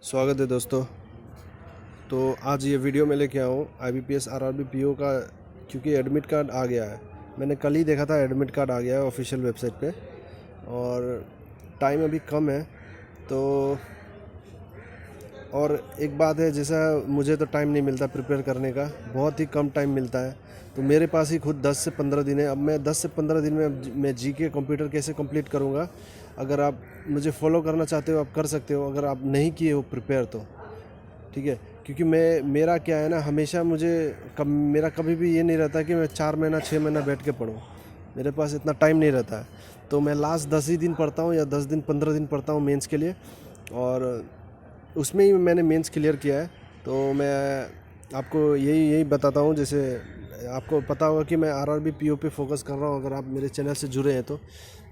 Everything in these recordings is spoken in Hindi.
स्वागत है दोस्तों। तो आज ये वीडियो मैं लेके आया हूँ IBPS RRB PO का, क्योंकि एडमिट कार्ड आ गया है। मैंने कल ही देखा था एडमिट कार्ड आ गया है ऑफिशियल वेबसाइट पे, और टाइम अभी कम है। तो और एक बात है, जैसा मुझे तो टाइम नहीं मिलता प्रिपेयर करने का, बहुत ही कम टाइम मिलता है। तो मेरे पास ही खुद 10 से 15 दिन है। अब मैं 10 से 15 दिन में मैं GK कंप्यूटर कैसे कंप्लीट करूँगा। अगर आप मुझे फॉलो करना चाहते हो आप कर सकते हो, अगर आप नहीं किए हो प्रिपेयर तो ठीक है। क्योंकि मेरा क्या है ना, हमेशा मेरा कभी भी ये नहीं रहता कि मैं 4 महीना 6 महीना बैठ के पढूं। मेरे पास इतना टाइम नहीं रहता है। तो मैं लास्ट 10 ही दिन पढ़ता हूँ, या 10 दिन 15 दिन पढ़ता हूँ मेंस के लिए, और उसमें ही मैंने मेंस क्लियर किया है। तो मैं आपको यही यही बताता हूँ। जैसे आपको पता होगा कि मैं RRB PO पे फोकस कर रहा हूँ। अगर आप मेरे चैनल से जुड़े हैं तो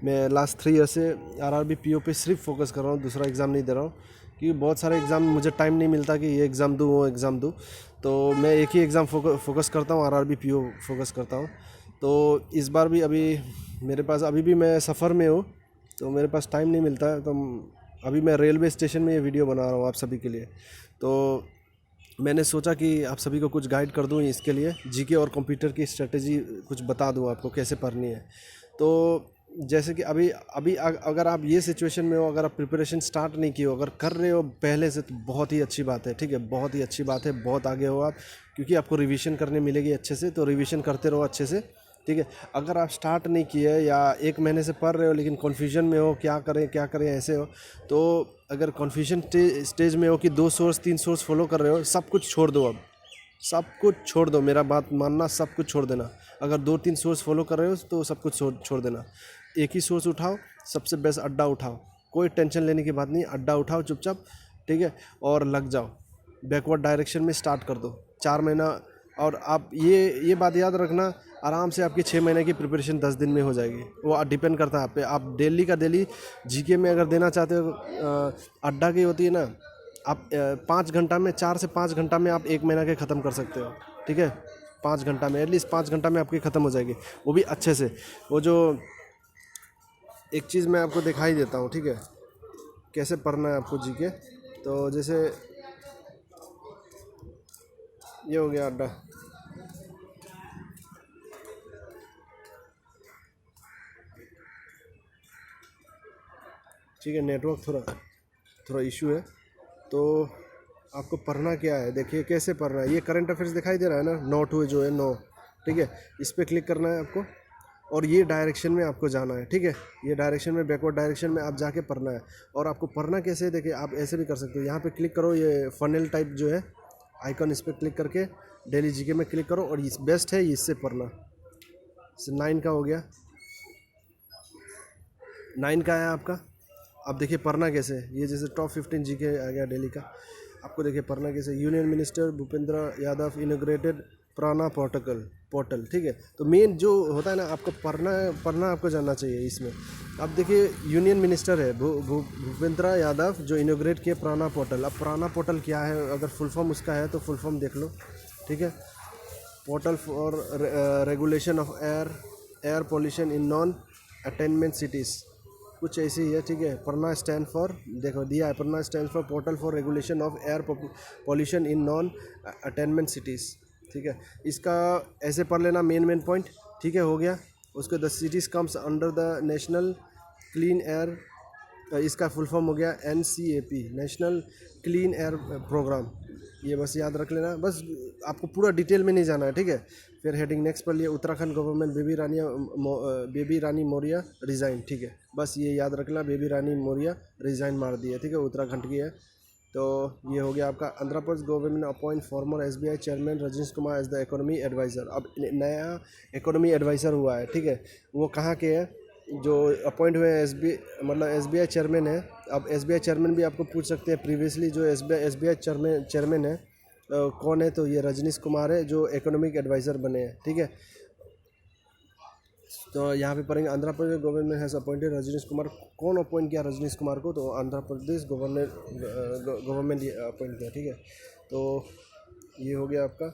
मैं लास्ट 3 ईयर से RRB PO पे सिर्फ फोकस कर रहा हूँ, दूसरा एग्ज़ाम नहीं दे रहा हूँ। क्योंकि बहुत सारे एग्ज़ाम मुझे टाइम नहीं मिलता कि ये एग्ज़ाम दूँ वो एग्ज़ाम दूँ। तो मैं एक ही एग्ज़ाम फोकस करता हूँ, RRB PO फोकस करता हूँ। तो इस बार भी अभी मेरे पास, अभी भी मैं सफ़र में हूँ, तो मेरे पास टाइम नहीं मिलता है। तो अभी मैं रेलवे स्टेशन में ये वीडियो बना रहा हूँ आप सभी के लिए। तो मैंने सोचा कि आप सभी को कुछ गाइड कर दूँ इसके लिए, GK और कंप्यूटर की स्ट्रेटेजी कुछ बता दूँ आपको कैसे पढ़नी है। तो जैसे कि अभी अभी अगर आप ये सिचुएशन में हो, अगर आप प्रिपरेशन स्टार्ट नहीं किए हो, अगर कर रहे हो पहले से, तो बहुत ही अच्छी बात है। ठीक है, बहुत ही अच्छी बात है, बहुत आगे हो आप, क्योंकि आपको रिवीजन करने मिलेगी अच्छे से। तो रिवीजन करते रहो अच्छे से, ठीक है। अगर आप स्टार्ट नहीं किए या 1 महीने से पढ़ रहे हो लेकिन कन्फ्यूजन में हो, क्या करें ऐसे हो, तो अगर कन्फ्यूजन स्टेज में हो कि 2 सोर्स 3 सोर्स फॉलो कर रहे हो, सब कुछ छोड़ दो। अब सब कुछ छोड़ दो, मेरा बात मानना, सब कुछ छोड़ देना। अगर 2-3 सोर्स फॉलो कर रहे हो तो सब कुछ छोड़ देना। एक ही सोर्स उठाओ, सबसे बेस्ट अड्डा उठाओ। कोई टेंशन लेने की बात नहीं, अड्डा उठाओ चुपचाप, ठीक है, और लग जाओ। बैकवर्ड डायरेक्शन में स्टार्ट कर दो 4 महीना। और आप ये बात याद रखना, आराम से आपकी 6 महीने की प्रिपरेशन 10 दिन में हो जाएगी। वो डिपेंड करता है आप पे। आप डेली का डेली GK में अगर देना चाहते हो, अड्डा की होती है ना, आप 5 घंटा में, 4 से 5 घंटा में आप 1 महीना के ख़त्म कर सकते हो। ठीक है, 5 घंटा में, एटलीस्ट 5 घंटा में आपकी ख़त्म हो जाएगी, वो भी अच्छे से। वो जो एक चीज़ मैं आपको दिखाई देता हूँ, ठीक है, कैसे पढ़ना है आपको GK। तो जैसे ये हो गया अड्डा, ठीक है। नेटवर्क थोड़ा इशू है। तो आपको पढ़ना क्या है, देखिए कैसे पढ़ना है। ये करंट अफेयर्स दिखाई दे रहा है ना, नोट हुए जो है 9, ठीक है, इस पर क्लिक करना है आपको, और ये डायरेक्शन में आपको जाना है। ठीक है, ये डायरेक्शन में, बैकवर्ड डायरेक्शन में आप जाके पढ़ना है। और आपको पढ़ना कैसे है, देखिए आप ऐसे भी कर सकते हो। यहाँ पे क्लिक करो, ये फनल टाइप जो है आइकन, इस पर क्लिक करके डेली GK में क्लिक करो, और इस बेस्ट है इससे पढ़ना। 9 का हो गया, 9 का है आपका। अब देखिए पढ़ना कैसे है। ये जैसे टॉप 15 GK आ गया डेली का। आपको देखिए पढ़ना कैसे। Union minister Bhupendra Yadav inaugurated प्राणा पोर्टल, ठीक है। तो मेन जो होता है ना, आपको पढ़ना आपको जानना चाहिए इसमें। अब देखिए यूनियन मिनिस्टर है भूपेंद्र यादव, जो इनोग्रेट किए प्राणा पोर्टल। अब प्राणा पोर्टल क्या है, अगर फुल फॉर्म उसका है तो फुल फॉर्म देख लो, ठीक है। Portal for regulation of air pollution in non attainment cities, कुछ ऐसे ही है, ठीक है। पढ़ना स्टैंड फॉर, देखो दिया है, पढ़ना stand for portal for regulation of air pollution in non attainment cities, ठीक है। इसका ऐसे पढ़ लेना मेन पॉइंट, ठीक है, हो गया। उसको the cities comes under the national clean air, इसका फुल फॉर्म हो गया NCAP, national clean air programme. ये बस याद रख लेना, बस आपको पूरा डिटेल में नहीं जाना है, ठीक है। फिर हेडिंग नेक्स्ट पर लिए, उत्तराखंड गवर्नमेंट बेबी रानी मौर्य रिज़ाइन, ठीक है। बस ये याद रखना, बेबी रानी मौर्य रिज़ाइन मार दी है, ठीक है, उत्तराखंड की है। तो ये हो गया आपका। Andhra Pradesh government appoint former SBI chairman Rajnish Kumar as the economy adviser. अब नया इकोनॉमी एडवाइज़र हुआ है, ठीक है। वो कहाँ के हैं, जो अपॉइंट हुए हैं मतलब SBI चेयरमैन है। अब SBI चेयरमैन भी आपको पूछ सकते हैं, प्रीवियसली जो SBI चेयरमैन है कौन है, तो ये रजनीश कुमार है, जो इकोनॉमिक एडवाइज़र बने हैं, ठीक है। तो यहाँ पे पढ़ेंगे, Andhra Pradesh government has appointed Rajnish Kumar. कौन अपॉइंट किया रजनीश कुमार को, तो आंध्र प्रदेश गवर्नमेंट अपॉइंट किया, ठीक है। तो ये हो गया आपका।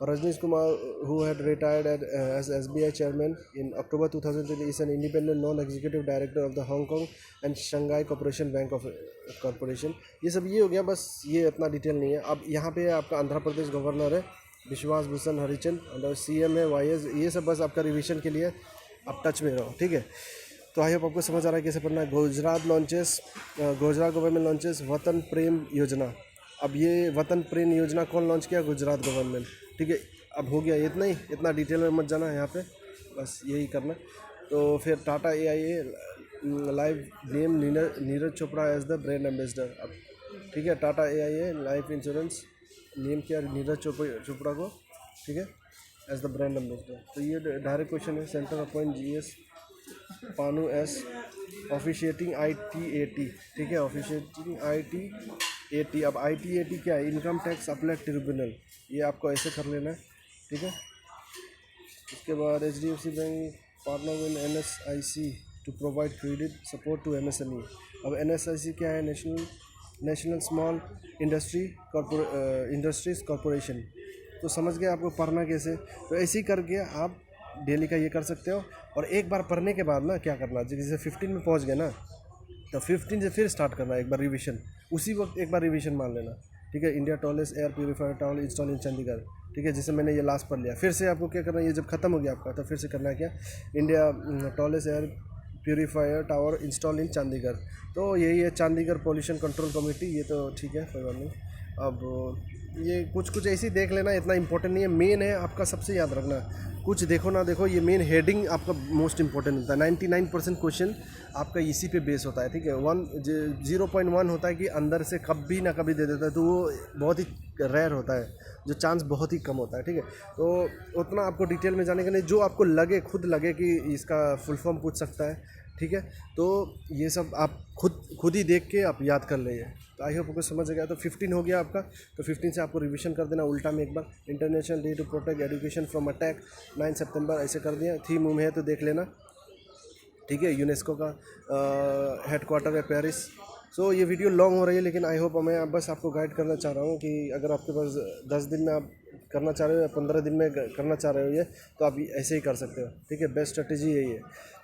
और Rajneesh Kumar who had retired as SBI chairman in October 2020 is an independent non-executive director of the Hong Kong and Shanghai Corporation Bank of Corporation। ये सब ये हो गया, बस ये इतना डिटेल नहीं है। अब यहाँ पे आपका आंध्र प्रदेश गवर्नर है विश्वास भूषण हरिचंद और CM है YS, ये सब बस आपका रिवीजन के लिए आप टच में रहो, ठीक है। तो आई होप आपको समझ आ रहा है कैसे पढ़ना है। गुजरात गवर्नमेंट लॉन्चेस वतन प्रेम योजना। अब ये वतन प्रेम योजना कौन लॉन्च किया? गुजरात गवर्नमेंट, ठीक है। अब हो गया इतना ही, इतना डिटेल में मत जाना यहाँ पे, बस यही करना। तो फिर Tata AIA live name Neeraj Chopra as the brand ambassador. अब ठीक है, Tata AIA life insurance name किया नीरज चोपड़ा को, ठीक है, एज द ब्रांड एम्बेसडर। तो ये डायरेक्ट क्वेश्चन है। सेंटर अपॉइंट GS पानू S ऑफिशिएटिंग ITAT, ठीक है, ऑफिशिएटिंग ITAT। अब ITAT क्या है? इनकम टैक्स अपीलेट ट्रिब्यूनल, ये आपको ऐसे कर लेना है, ठीक है। उसके बाद HDFC bank partner with NSIC to provide credit support to MSME। अब NSIC क्या है? National small industries corporation. तो समझ गए आपको पढ़ना कैसे। तो ऐसे ही करके आप डेली का ये कर सकते हो। और एक बार पढ़ने के बाद ना क्या करना, जैसे 15 में पहुंच गए ना, तो 15 से फिर स्टार्ट करना एक बार रिवीजन, उसी वक्त एक बार रिवीजन मान लेना, ठीक है। India tallest air purifier town install इन चंडीगढ़, ठीक है, जैसे मैंने ये लास्ट पढ़ लिया। फिर से आपको क्या करना है, ये जब खत्म हो गया आपका, तो फिर से करना है क्या, India tallest air purifier tower install इन चंडीगढ़। तो यही है चंडीगढ़ पोल्यूशन कंट्रोल कमेटी, ये तो ठीक है, कोई बात नहीं। अब ये कुछ ऐसे ही देख लेना, इतना इंपॉर्टेंट नहीं है। मेन है आपका सबसे याद रखना, कुछ देखो ना देखो, ये मेन हेडिंग आपका मोस्ट इंपॉर्टेंट होता है। 99% क्वेश्चन आपका इसी पे बेस होता है, ठीक है। 0.1 होता है कि अंदर से कभी ना कभी दे देता है, तो वो बहुत ही रेयर होता है, जो चांस बहुत ही कम होता है, ठीक है। तो उतना आपको डिटेल में जाने का नहीं, जो आपको लगे, खुद लगे कि इसका फुल फॉर्म पूछ सकता है, ठीक है। तो ये सब आप खुद ही देख के आप याद कर लीजिए। तो आई होप आपको समझ गया। तो 15 हो गया आपका, तो 15 से आपको रिवीजन कर देना उल्टा में एक बार। International day to protect education from attack 9 सितंबर, ऐसे कर दिया। थीम में है तो देख लेना, ठीक है। यूनेस्को का हेडक्वार्टर है पेरिस। सो ये वीडियो लॉन्ग हो रही है, लेकिन आई होप मैं बस आपको गाइड करना चाह रहा हूँ कि अगर आपके पास 10 दिन में आप करना चाह रहे हो या 15 दिन में करना चाह रहे हो ये, तो आप ऐसे ही कर सकते हो, ठीक है। बेस्ट स्ट्रेटेजी यही है।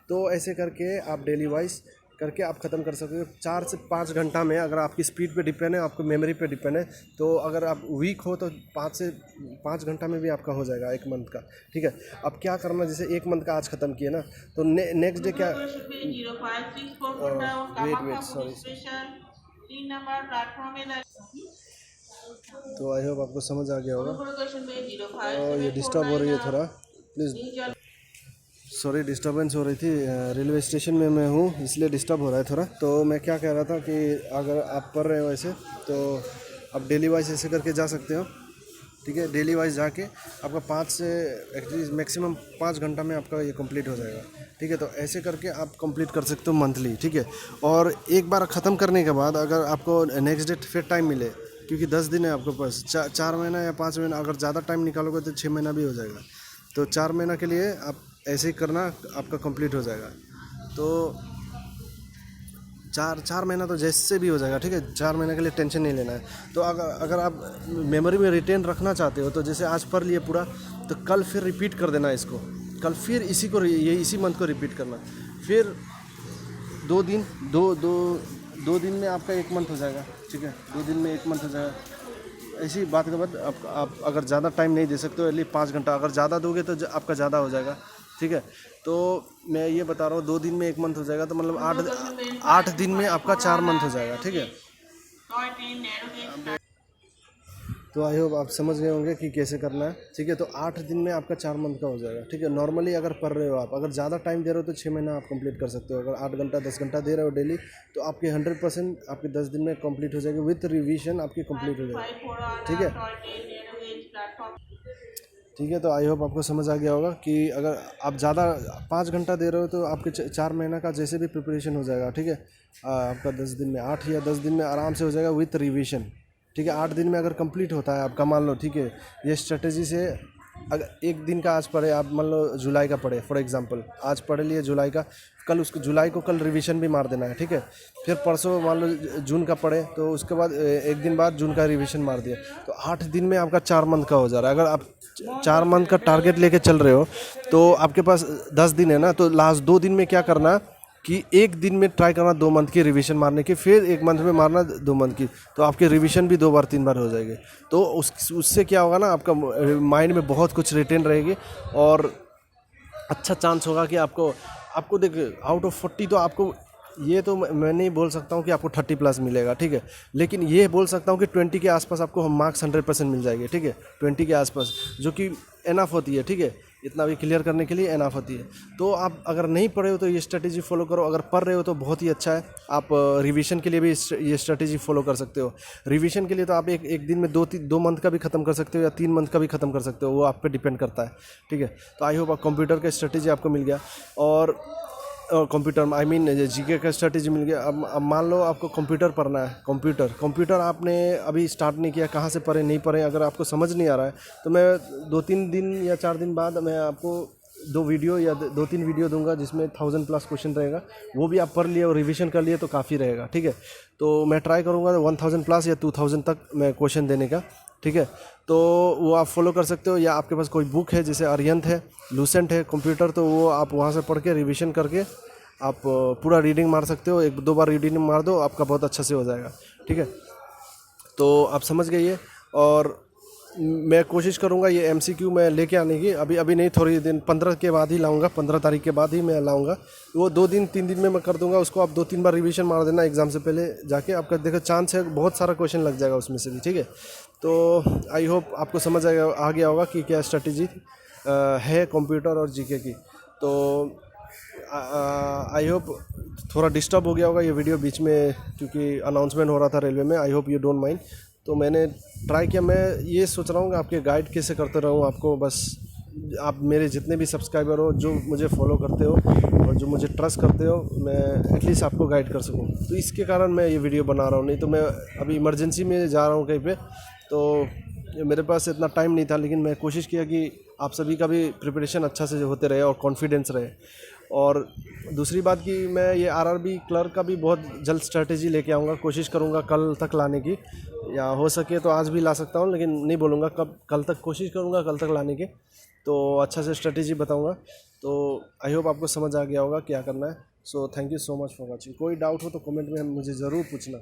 तो ऐसे करके आप डेली वाइज करके आप ख़त्म कर सकते हो 4 से 5 घंटा में। अगर आपकी स्पीड पे डिपेंड है, आपको मेमोरी पे डिपेंड है, तो अगर आप वीक हो तो 5 घंटा में भी आपका हो जाएगा 1 मंथ का, ठीक है। अब क्या करना, जैसे 1 मंथ का आज ख़त्म किए ना, तो नेक्स्ट डे क्या, वेट सॉरी, तो आई होप आपको समझ आ गया होगा। ये डिस्टर्ब हो रही है थोड़ा, प्लीज़ सॉरी, डिस्टर्बेंस हो रही थी। रेलवे स्टेशन में मैं हूँ, इसलिए डिस्टर्ब हो रहा है थोड़ा। तो मैं क्या कह रहा था कि अगर आप पढ़ रहे हो ऐसे, तो आप डेली वाइज ऐसे करके जा सकते हो, ठीक है। डेली वाइज जाके आपका 5 से एटलीस्ट मैक्सिमम 5 घंटा में आपका ये कंप्लीट हो जाएगा, ठीक है। तो ऐसे करके आप कंप्लीट कर सकते हो मंथली, ठीक है। और एक बार ख़त्म करने के बाद अगर आपको नेक्स्ट डे फिर टाइम मिले, क्योंकि 10 दिन है आपके पास, 4 महीना या 5 महीना, अगर ज़्यादा टाइम निकालोगे तो 6 महीना भी हो जाएगा। तो 4 महीना के लिए आप ऐसे ही करना, आपका कंप्लीट हो जाएगा। तो 4 महीना तो जैसे भी हो जाएगा, ठीक है। 4 महीने के लिए टेंशन नहीं लेना है। तो अगर आप मेमोरी में रिटेन रखना चाहते हो, तो जैसे आज पढ़ लिए पूरा, तो कल फिर रिपीट कर देना इसको, कल फिर इसी मंथ को रिपीट करना। फिर 2 दिन में आपका 1 मंथ हो जाएगा, ठीक है। 2 दिन में 1 मंथ हो जाएगा। ऐसी बात के बाद आप अगर ज़्यादा टाइम नहीं दे सकते हो, एटलीस्ट 5 घंटा, अगर ज़्यादा दोगे तो आपका ज़्यादा हो जाएगा, ठीक है। तो मैं ये बता रहा हूँ 2 दिन में 1 मंथ हो जाएगा, तो मतलब 8 दिन में आपका 4 मंथ हो जाएगा, ठीक है। तो आई होप आप समझ गए होंगे कि कैसे करना है, ठीक है। तो 8 दिन में आपका 4 मंथ का हो जाएगा, ठीक है। नॉर्मली अगर पढ़ रहे हो आप, अगर ज़्यादा टाइम दे रहे हो तो 6 महीना आप कंप्लीट कर सकते हो। अगर 8 घंटा 10 घंटा दे रहे हो डेली, तो आपके 100% आपके 10 दिन में कंप्लीट हो जाएगी, विथ रिवीजन आपकी कंप्लीट हो जाएगी, ठीक है। ठीक है, तो आई होप आपको समझ आ गया होगा कि अगर आप ज़्यादा 5 घंटा दे रहे हो तो आपके 4 महीना का जैसे भी प्रिपरेशन हो जाएगा, ठीक है। आपका 10 दिन में 8 या 10 दिन में आराम से हो जाएगा विथ रिवीजन, ठीक है। 8 दिन में अगर कंप्लीट होता है आपका, मान लो, ठीक है, ये स्ट्रेटजी से अगर एक दिन का आज पढ़े, आप मान लो जुलाई का पढ़े फॉर एग्जांपल, आज पढ़ लिए जुलाई का, कल उसको जुलाई को कल रिवीजन भी मार देना है, ठीक है। फिर परसों मान लो जून का पढ़े, तो उसके बाद एक दिन बाद जून का रिवीजन मार दिया, तो 8 दिन में आपका 4 मंथ का हो जा रहा है। अगर आप 4 मंथ का टारगेट लेके चल रहे हो तो आपके पास 10 दिन है ना, तो लास्ट 2 दिन में क्या करना कि एक दिन में ट्राई करना 2 मंथ की रिवीजन मारने की, फिर 1 मंथ में मारना 2 मंथ की, तो आपकी रिवीजन भी 2 बार 3 बार हो जाएगी। तो उससे क्या होगा ना, आपका माइंड में बहुत कुछ रिटेन रहेगी और अच्छा चांस होगा कि आपको देख, आउट ऑफ 40 तो आपको, ये तो मैं नहीं बोल सकता हूँ कि आपको 30+ मिलेगा, ठीक है, लेकिन ये बोल सकता हूँ कि 20 के आसपास आपको मार्क्स 100% मिल जाएंगे, ठीक है, 20 के आसपास, जो कि एनफ होती है, ठीक है, इतना भी क्लियर करने के लिए एनफ होती है। तो आप अगर नहीं पढ़े हो तो ये स्ट्रेटेजी फॉलो करो, अगर पढ़ रहे हो तो बहुत ही अच्छा है। आप रिवीजन के लिए भी ये स्ट्रेटेजी फॉलो कर सकते हो। रिवीजन के लिए तो आप एक दिन में 2 मंथ का भी ख़त्म कर सकते हो या 3 मंथ का भी ख़त्म कर सकते हो, वो आप पे डिपेंड करता है, ठीक है। तो आई होप कंप्यूटर का स्ट्रेटेजी आपको मिल गया, और कंप्यूटर आई मीन जीके का स्ट्रेटेजी मिल गया। अब मान लो आपको कंप्यूटर पढ़ना है, कंप्यूटर आपने अभी स्टार्ट नहीं किया, कहाँ से पढ़े नहीं पढ़े, अगर आपको समझ नहीं आ रहा है तो मैं 2-3 दिन या 4 दिन बाद मैं आपको 2 वीडियो या 2-3 वीडियो दूंगा जिसमें 1000+ क्वेश्चन रहेगा, वो भी आप पढ़ लिए और रिवीजन कर लिए तो काफ़ी रहेगा, ठीक है। तो मैं ट्राई करूँगा 1000+ या 2000 तक मैं क्वेश्चन देने का, ठीक है। तो वो आप फॉलो कर सकते हो, या आपके पास कोई बुक है जैसे आर्यंत है, लूसेंट है कंप्यूटर, तो वो आप वहाँ से पढ़ के रिवीजन करके आप पूरा रीडिंग मार सकते हो। 1-2 बार रीडिंग मार दो, आपका बहुत अच्छा से हो जाएगा, ठीक है। तो आप समझ गए ये, और मैं कोशिश करूँगा ये MCQ मैं लेके आने की, अभी नहीं, थोड़ी दिन 15 के बाद ही लाऊंगा, 15 तारीख के बाद ही मैं लाऊंगा। वो 2-3 दिन में मैं कर दूंगा उसको, आप 2-3 बार रिवीजन मार देना एग्ज़ाम से पहले जाके, आपका देखो चांस है बहुत सारा क्वेश्चन लग जाएगा उसमें से भी, ठीक है। तो आई होप आपको समझ आ गया होगा कि क्या स्ट्रेटेजी है कंप्यूटर और जीके की। तो आई होप थोड़ा डिस्टर्ब हो गया होगा ये वीडियो बीच में, क्योंकि अनाउंसमेंट हो रहा था रेलवे में। I hope you don't mind. तो मैंने ट्राई किया, मैं ये सोच रहा हूँ कि आपके गाइड कैसे करते रहूँ आपको, बस आप मेरे जितने भी सब्सक्राइबर हो जो मुझे फॉलो करते हो और जो मुझे ट्रस्ट करते हो, मैं एटलीस्ट आपको गाइड कर सकूँ, तो इसके कारण मैं ये वीडियो बना रहा हूँ। नहीं तो मैं अभी इमरजेंसी में जा रहा हूँ कहीं पे, तो मेरे पास इतना टाइम नहीं था, लेकिन मैं कोशिश किया कि आप सभी का भी प्रिपरेशन अच्छा से होते रहे और कॉन्फिडेंस रहे। और दूसरी बात कि मैं ये RRB क्लर्क का भी बहुत जल्द स्ट्रेटेजी लेके आऊँगा, कोशिश करूँगा कल तक लाने की, या हो सके तो आज भी ला सकता हूँ, लेकिन नहीं बोलूँगा कब, कल तक कोशिश करूँगा कल तक लाने की, तो अच्छा से स्ट्रेटेजी बताऊँगा। तो आई होप आपको समझ आ गया होगा क्या करना है। So thank you so much for watching. कोई डाउट हो तो कमेंट में मुझे ज़रूर पूछना।